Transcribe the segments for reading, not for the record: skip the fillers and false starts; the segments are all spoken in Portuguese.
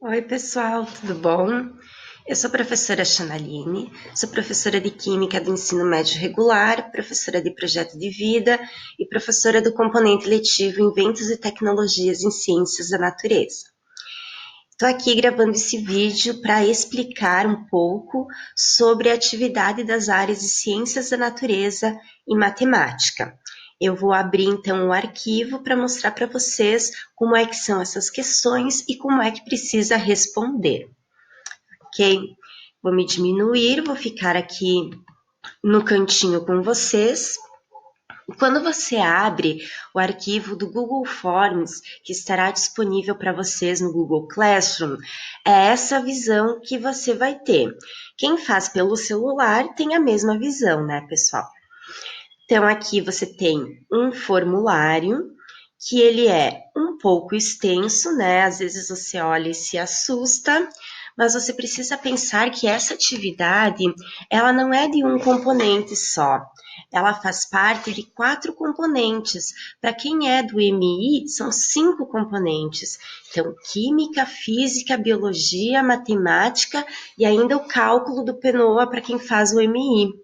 Oi, pessoal, tudo bom? Eu sou a professora Chanaline, sou professora de Química do Ensino Médio Regular, professora de Projeto de Vida e professora do componente letivo Inventos e Tecnologias em Ciências da Natureza. Estou aqui gravando esse vídeo para explicar um pouco sobre a atividade das áreas de Ciências da Natureza e Matemática. Eu vou abrir então o arquivo para mostrar para vocês como é que são essas questões e como é que precisa responder, ok? Vou me diminuir, vou ficar aqui no cantinho com vocês. Quando você abre o arquivo do Google Forms, que estará disponível para vocês no Google Classroom, é essa visão que você vai ter. Quem faz pelo celular tem a mesma visão, né, pessoal? Então, aqui você tem um formulário, que ele é um pouco extenso, né? Às vezes você olha e se assusta, mas você precisa pensar que essa atividade, ela não é de um componente só. Ela faz parte de 4 componentes. Para quem é do MI, são 5 componentes. Então, química, física, biologia, matemática e ainda o cálculo do PNOA para quem faz o MI.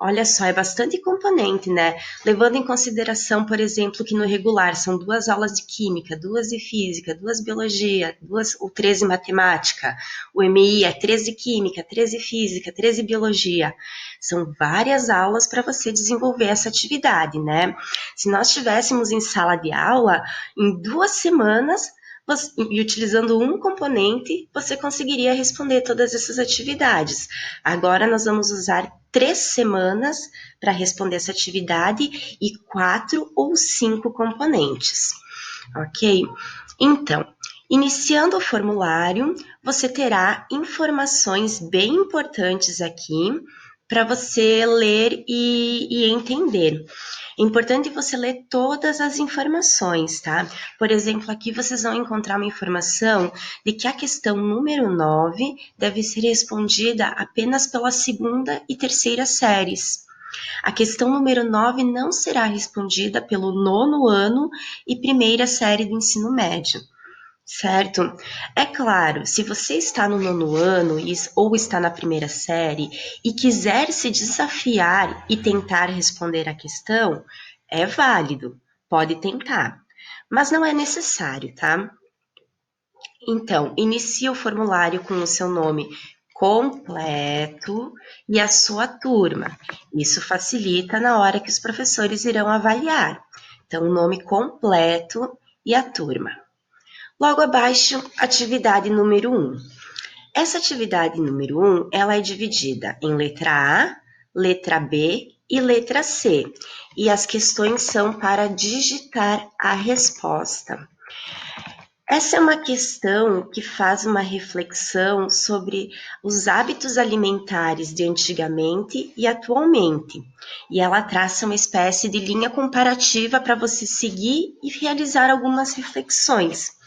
Olha só, é bastante componente, né? Levando em consideração, por exemplo, que no regular são 2 aulas de química, 2 de física, 2 de biologia, 2 ou 3 de matemática. O MI é 3 de química, 3 de física, 3 de biologia. São várias aulas para você desenvolver essa atividade, né? Se nós estivéssemos em sala de aula, em 2 semanas, e utilizando um componente, você conseguiria responder todas essas atividades. Agora nós vamos usar 3 semanas para responder essa atividade e 4 ou 5 componentes, ok? Então, iniciando o formulário, você terá informações bem importantes aqui para você ler e entender. É importante você ler todas as informações, tá? Por exemplo, aqui vocês vão encontrar uma informação de que a questão número 9 deve ser respondida apenas pela segunda e terceira séries. A questão número 9 não será respondida pelo nono ano e primeira série do ensino médio. Certo? É claro, se você está no nono ano ou está na primeira série e quiser se desafiar e tentar responder a questão, é válido, pode tentar, mas não é necessário, tá? Então, inicie o formulário com o seu nome completo e a sua turma. Isso facilita na hora que os professores irão avaliar. Então, o nome completo e a turma. Logo abaixo, atividade número 1. Essa atividade número 1, ela é dividida em letra A, letra B e letra C. E as questões são para digitar a resposta. Essa é uma questão que faz uma reflexão sobre os hábitos alimentares de antigamente e atualmente. E ela traça uma espécie de linha comparativa para você seguir e realizar algumas reflexões.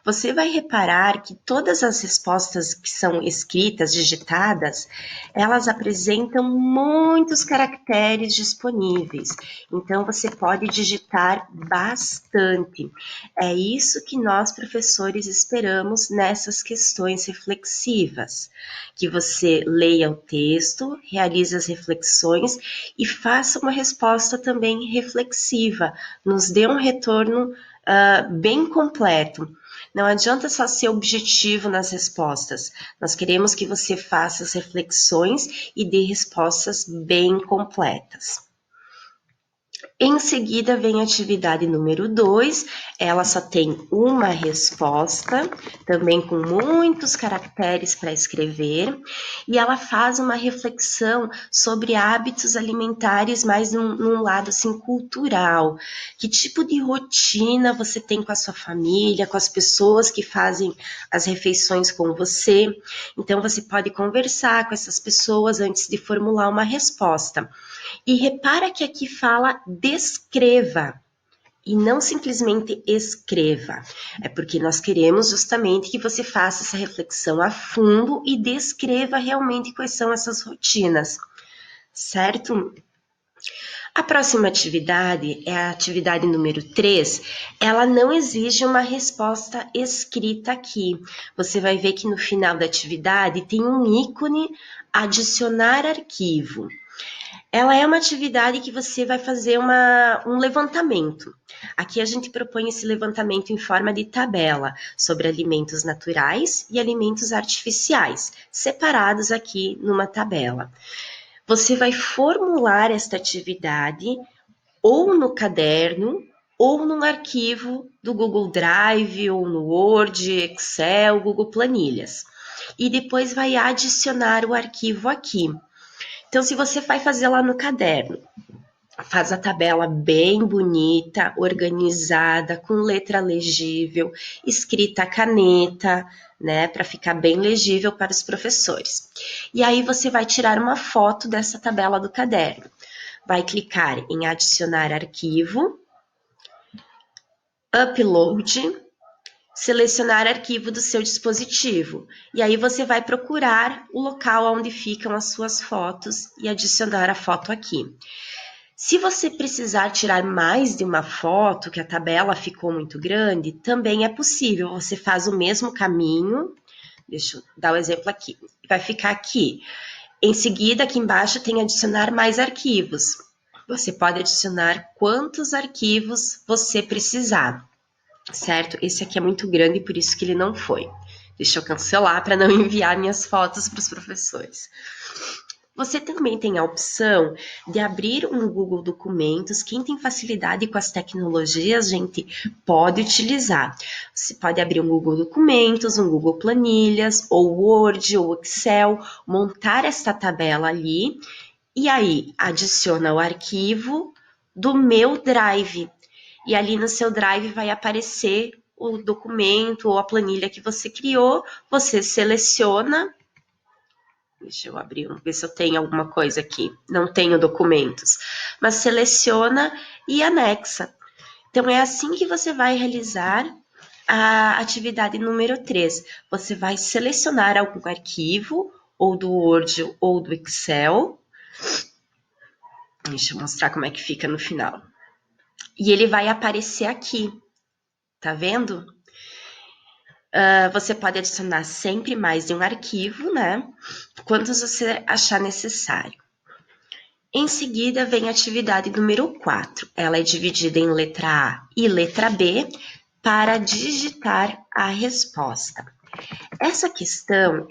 Você vai reparar que todas as respostas que são escritas, digitadas, elas apresentam muitos caracteres disponíveis. Então, você pode digitar bastante. É isso que nós, professores, esperamos nessas questões reflexivas. Que você leia o texto, realize as reflexões e faça uma resposta também reflexiva. Nos dê um retorno bem completo. Não adianta só ser objetivo nas respostas. Nós queremos que você faça as reflexões e dê respostas bem completas. Em seguida vem a atividade número 2, ela só tem uma resposta, também com muitos caracteres para escrever, e ela faz uma reflexão sobre hábitos alimentares mais num lado assim cultural. Que tipo de rotina você tem com a sua família, com as pessoas que fazem as refeições com você? Então você pode conversar com essas pessoas antes de formular uma resposta. E repara que aqui fala descreva e não simplesmente escreva. É porque nós queremos justamente que você faça essa reflexão a fundo e descreva realmente quais são essas rotinas, certo? A próxima atividade é a atividade número 3. Ela não exige uma resposta escrita aqui. Você vai ver que no final da atividade tem um ícone adicionar arquivo. Ela é uma atividade que você vai fazer um levantamento. Aqui a gente propõe esse levantamento em forma de tabela sobre alimentos naturais e alimentos artificiais, separados aqui numa tabela. Você vai formular esta atividade ou no caderno ou num arquivo do Google Drive ou no Word, Excel, Google Planilhas. E depois vai adicionar o arquivo aqui. Então, se você vai fazer lá no caderno, faz a tabela bem bonita, organizada, com letra legível, escrita a caneta, né, para ficar bem legível para os professores. E aí você vai tirar uma foto dessa tabela do caderno. Vai clicar em adicionar arquivo, upload, selecionar arquivo do seu dispositivo. E aí você vai procurar o local onde ficam as suas fotos e adicionar a foto aqui. Se você precisar tirar mais de uma foto, que a tabela ficou muito grande, também é possível. Você faz o mesmo caminho. Deixa eu dar o exemplo aqui. Vai ficar aqui. Em seguida, aqui embaixo tem adicionar mais arquivos. Você pode adicionar quantos arquivos você precisar, certo? Esse aqui é muito grande, por isso que ele não foi. Deixa eu cancelar para não enviar minhas fotos para os professores. Você também tem a opção de abrir um Google Documentos. Quem tem facilidade com as tecnologias, gente, pode utilizar. Você pode abrir um Google Documentos, um Google Planilhas, ou Word, ou Excel, montar esta tabela ali, e aí adiciona o arquivo do meu Drive. E ali no seu Drive vai aparecer o documento ou a planilha que você criou, você seleciona. Deixa eu abrir, ver se eu tenho alguma coisa aqui. Não tenho documentos. Mas seleciona e anexa. Então, é assim que você vai realizar a atividade número 3. Você vai selecionar algum arquivo, ou do Word ou do Excel. Deixa eu mostrar como é que fica no final. E ele vai aparecer aqui. Tá vendo? Você pode adicionar sempre mais de um arquivo, né? Quantos você achar necessário. Em seguida, vem a atividade número 4. Ela é dividida em letra A e letra B para digitar a resposta. Essa questão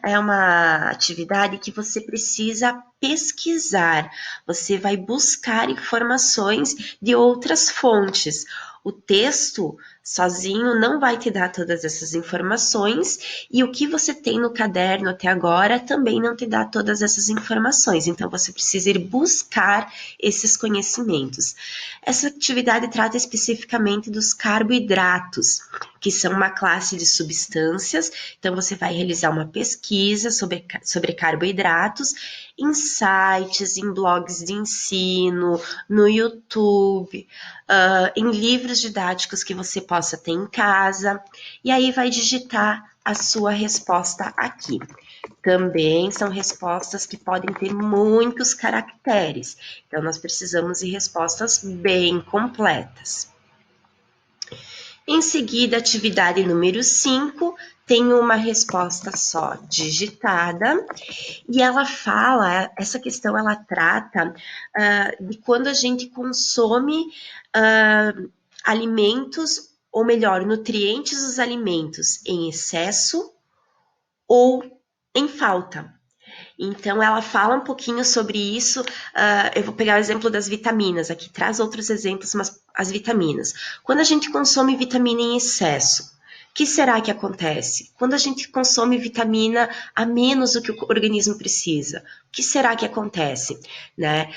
é uma atividade que você precisa pesquisar. Você vai buscar informações de outras fontes. O texto sozinho não vai te dar todas essas informações e o que você tem no caderno até agora também não te dá todas essas informações. Então, você precisa ir buscar esses conhecimentos. Essa atividade trata especificamente dos carboidratos, que são uma classe de substâncias. Então, você vai realizar uma pesquisa sobre carboidratos em sites, em blogs de ensino, no YouTube, em livros didáticos que você possa ter em casa, e aí vai digitar a sua resposta aqui. Também são respostas que podem ter muitos caracteres, então nós precisamos de respostas bem completas. Em seguida, atividade número 5, tem uma resposta só digitada, e ela fala, essa questão ela trata de quando a gente consome alimentos, ou melhor, nutrientes dos alimentos em excesso ou em falta. Então, ela fala um pouquinho sobre isso. Eu vou pegar o exemplo das vitaminas, aqui traz outros exemplos, mas as vitaminas. Quando a gente consome vitamina em excesso, o que será que acontece? Quando a gente consome vitamina a menos do que o organismo precisa, o que será que acontece? Né?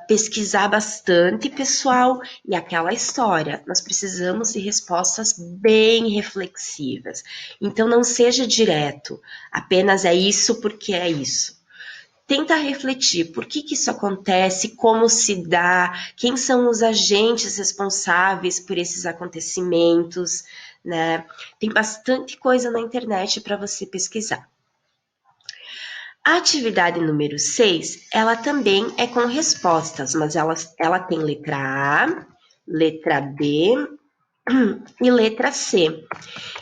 Pesquisar bastante, pessoal, e aquela história. Nós precisamos de respostas bem reflexivas. Então, não seja direto, apenas é isso porque é isso. Tenta refletir por que isso acontece, como se dá, quem são os agentes responsáveis por esses acontecimentos, né? Tem bastante coisa na internet para você pesquisar. A atividade número 6, ela também é com respostas, mas ela tem letra A, letra B e letra C.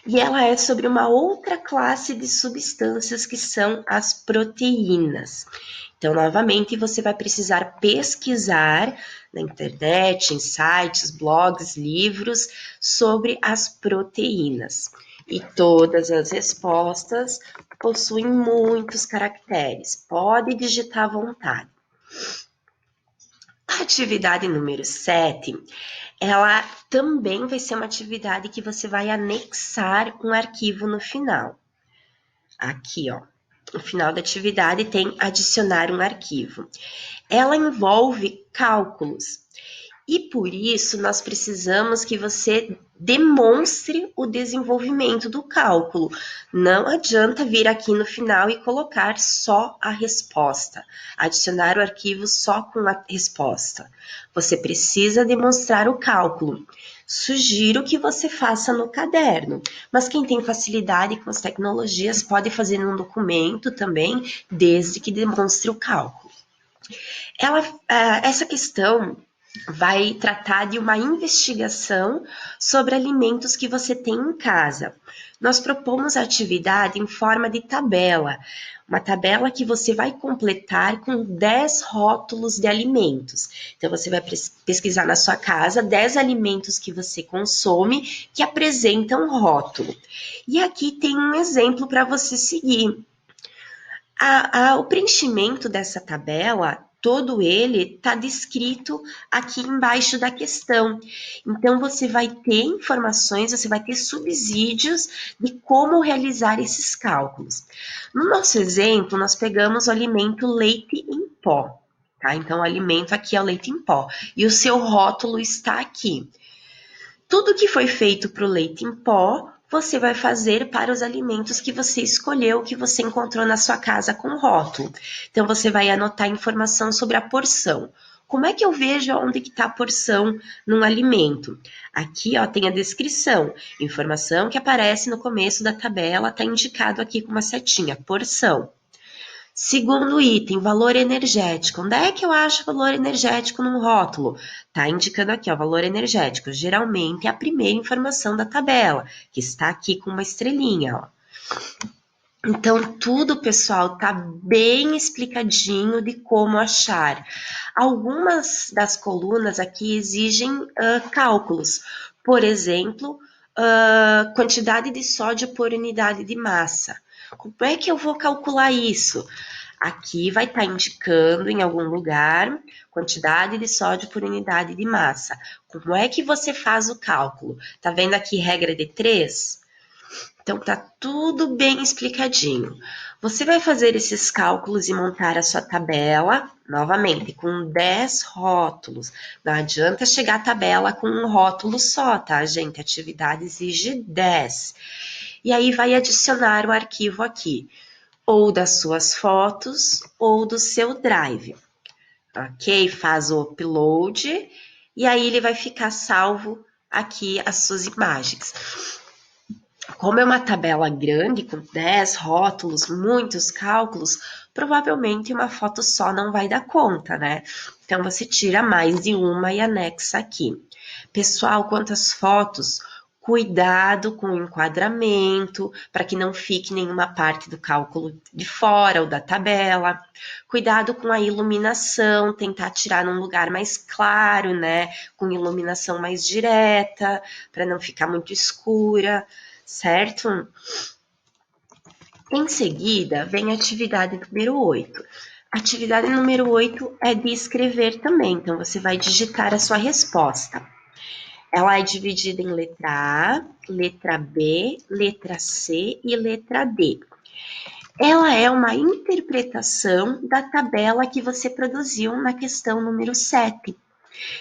E ela é sobre uma outra classe de substâncias que são as proteínas. Então, novamente, você vai precisar pesquisar na internet, em sites, blogs, livros sobre as proteínas. E todas as respostas possuem muitos caracteres. Pode digitar à vontade. A atividade número 7, ela também vai ser uma atividade que você vai anexar um arquivo no final. Aqui, ó, no final da atividade tem adicionar um arquivo. Ela envolve cálculos. E por isso nós precisamos que você demonstre o desenvolvimento do cálculo. Não adianta vir aqui no final e colocar só a resposta, adicionar o arquivo só com a resposta. Você precisa demonstrar o cálculo. Sugiro que você faça no caderno, mas quem tem facilidade com as tecnologias pode fazer num documento também, desde que demonstre o cálculo. Essa questão vai tratar de uma investigação sobre alimentos que você tem em casa. Nós propomos a atividade em forma de tabela, uma tabela que você vai completar com 10 rótulos de alimentos. Então, você vai pesquisar na sua casa 10 alimentos que você consome que apresentam rótulo. E aqui tem um exemplo para você seguir. O preenchimento dessa tabela, todo ele está descrito aqui embaixo da questão. Então, você vai ter informações, você vai ter subsídios de como realizar esses cálculos. No nosso exemplo, nós pegamos o alimento leite em pó, tá? Então, o alimento aqui é o leite em pó. E o seu rótulo está aqui. Tudo que foi feito para o leite em pó, você vai fazer para os alimentos que você escolheu, que você encontrou na sua casa com rótulo. Então, você vai anotar informação sobre a porção. Como é que eu vejo onde que está a porção num alimento? Aqui, ó, tem a descrição. Informação que aparece no começo da tabela, está indicado aqui com uma setinha, porção. Segundo item, valor energético. Onde é que eu acho valor energético num rótulo? Tá indicando aqui, ó, valor energético. Geralmente é a primeira informação da tabela, que está aqui com uma estrelinha, ó. Então, tudo, pessoal, tá bem explicadinho de como achar. Algumas das colunas aqui exigem cálculos. Por exemplo, quantidade de sódio por unidade de massa. Como é que eu vou calcular isso? Aqui vai estar indicando em algum lugar quantidade de sódio por unidade de massa. Como é que você faz o cálculo? Tá vendo aqui regra de 3? Então, tá tudo bem explicadinho. Você vai fazer esses cálculos e montar a sua tabela, novamente, com 10 rótulos. Não adianta chegar à tabela com um rótulo só, tá, gente? A atividade exige 10. E aí, vai adicionar o arquivo aqui, ou das suas fotos, ou do seu Drive. Ok? Faz o upload, e aí ele vai ficar salvo aqui as suas imagens. Como é uma tabela grande, com 10 rótulos, muitos cálculos, provavelmente uma foto só não vai dar conta, né? Então, você tira mais de uma e anexa aqui. Pessoal, quantas fotos? Cuidado com o enquadramento, para que não fique nenhuma parte do cálculo de fora ou da tabela. Cuidado com a iluminação, tentar tirar num lugar mais claro, né? Com iluminação mais direta, para não ficar muito escura, certo? Em seguida, vem a atividade número 8. Atividade número 8 é de escrever também, então você vai digitar a sua resposta. Ela é dividida em letra A, letra B, letra C e letra D. Ela é uma interpretação da tabela que você produziu na questão número 7.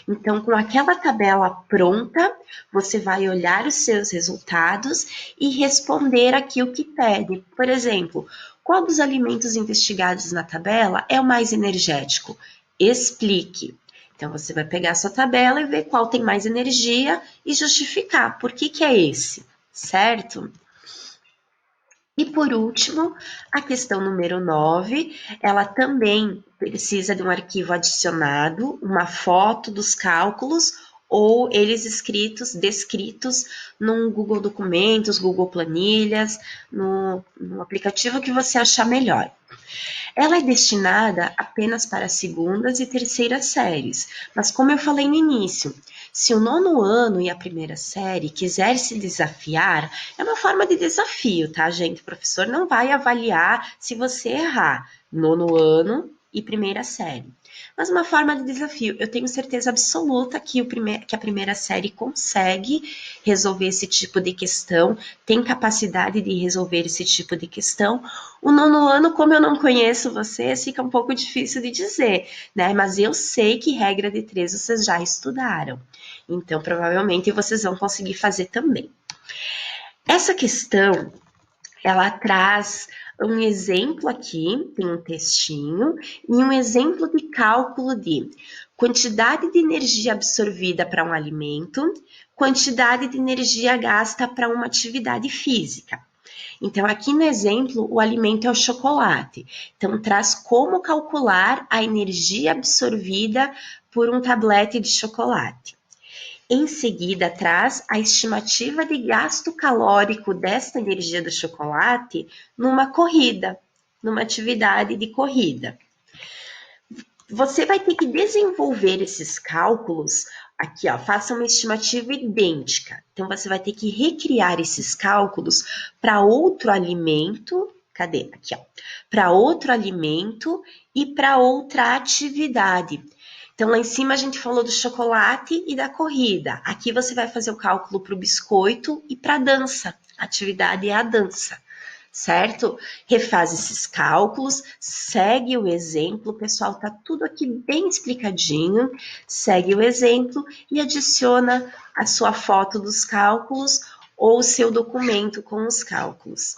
Então, com aquela tabela pronta, você vai olhar os seus resultados e responder aqui o que pede. Por exemplo, qual dos alimentos investigados na tabela é o mais energético? Explique. Então, você vai pegar a sua tabela e ver qual tem mais energia e justificar por que é esse, certo? E por último, a questão número 9, ela também precisa de um arquivo adicionado, uma foto dos cálculos ou eles descritos num Google Documentos, Google Planilhas, no aplicativo que você achar melhor. Ela é destinada apenas para segundas e terceiras séries, mas como eu falei no início, se o nono ano e a primeira série quiser se desafiar, é uma forma de desafio, tá, gente? O professor não vai avaliar se você errar nono ano e primeira série. Mas uma forma de desafio. Eu tenho certeza absoluta que a primeira série consegue resolver esse tipo de questão, tem capacidade de resolver esse tipo de questão. O nono ano, como eu não conheço vocês, fica um pouco difícil de dizer, né? Mas eu sei que regra de 3 vocês já estudaram. Então, provavelmente vocês vão conseguir fazer também. Essa questão, ela traz um exemplo aqui, tem um textinho, e um exemplo de cálculo de quantidade de energia absorvida para um alimento, quantidade de energia gasta para uma atividade física. Então, aqui no exemplo, o alimento é o chocolate. Então, traz como calcular a energia absorvida por um tablete de chocolate. Em seguida, traz a estimativa de gasto calórico desta energia do chocolate numa corrida, numa atividade de corrida. Você vai ter que desenvolver esses cálculos. Aqui, ó, faça uma estimativa idêntica. Então, você vai ter que recriar esses cálculos para outro alimento. Cadê? Aqui, ó. Para outro alimento e para outra atividade. Então, lá em cima a gente falou do chocolate e da corrida. Aqui você vai fazer o cálculo para o biscoito e para a dança. A atividade é a dança, certo? Refaz esses cálculos, segue o exemplo, pessoal, tá tudo aqui bem explicadinho. Segue o exemplo e adiciona a sua foto dos cálculos ou o seu documento com os cálculos.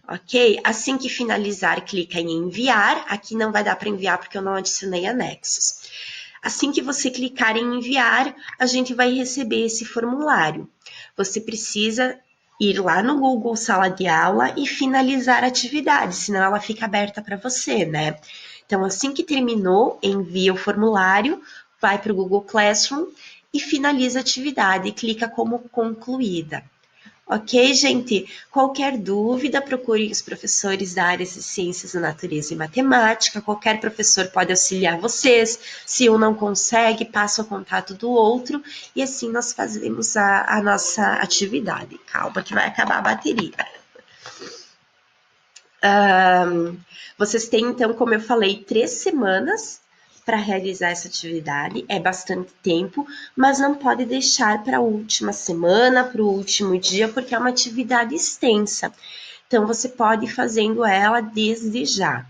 Ok? Assim que finalizar, clica em enviar. Aqui não vai dar para enviar porque eu não adicionei anexos. Assim que você clicar em enviar, a gente vai receber esse formulário. Você precisa ir lá no Google Sala de Aula e finalizar a atividade, senão ela fica aberta para você, né? Então, assim que terminou, envia o formulário, vai para o Google Classroom e finaliza a atividade e clica como concluída. Ok, gente? Qualquer dúvida, procure os professores da área de Ciências da Natureza e Matemática. Qualquer professor pode auxiliar vocês. Se um não consegue, passa o contato do outro e assim nós fazemos a nossa atividade. Calma, que vai acabar a bateria. Vocês têm, então, como eu falei, 3 semanas para realizar essa atividade, é bastante tempo, mas não pode deixar para a última semana, para o último dia, porque é uma atividade extensa. Então, você pode ir fazendo ela desde já.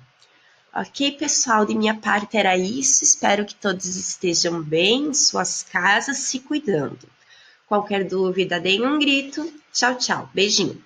Ok, pessoal? De minha parte era isso. Espero que todos estejam bem em suas casas, se cuidando. Qualquer dúvida, deem um grito. Tchau, tchau. Beijinho.